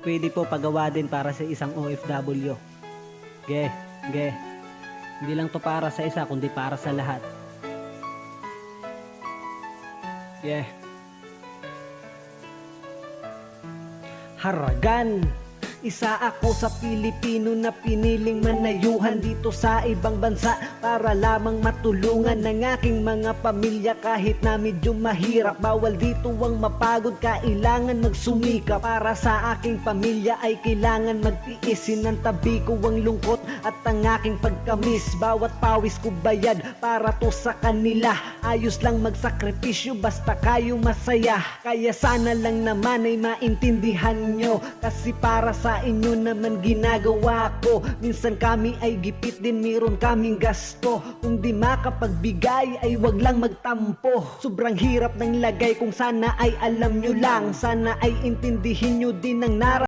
pwede po pagawa din para sa isang OFW. Ge, ge. Hindi lang to para sa isa, kundi para sa lahat. Yeah. Haragan. Isa ako sa Pilipino na piniling manayuhan dito sa ibang bansa para lamang matulungan ng aking mga pamilya kahit na medyo mahirap. Bawal dito ang mapagod, kailangan magsumika. Para sa aking pamilya ay kailangan magtiis. Sinantabi ko ang lungkot at ang aking pagkamis. Bawat pawis ko bayad para to sa kanila. Ayos lang magsakripisyo basta kayo masaya. Kaya sana lang naman ay maintindihan nyo, kasi para sa inyo naman ginagawa ko. Minsan kami ay gipit din, meron kaming gasto. Kung di makapagbigay ay wag lang magtampo. Sobrang hirap ng lagay, kung sana ay alam nyo lang. Sana ay intindihin nyo din ang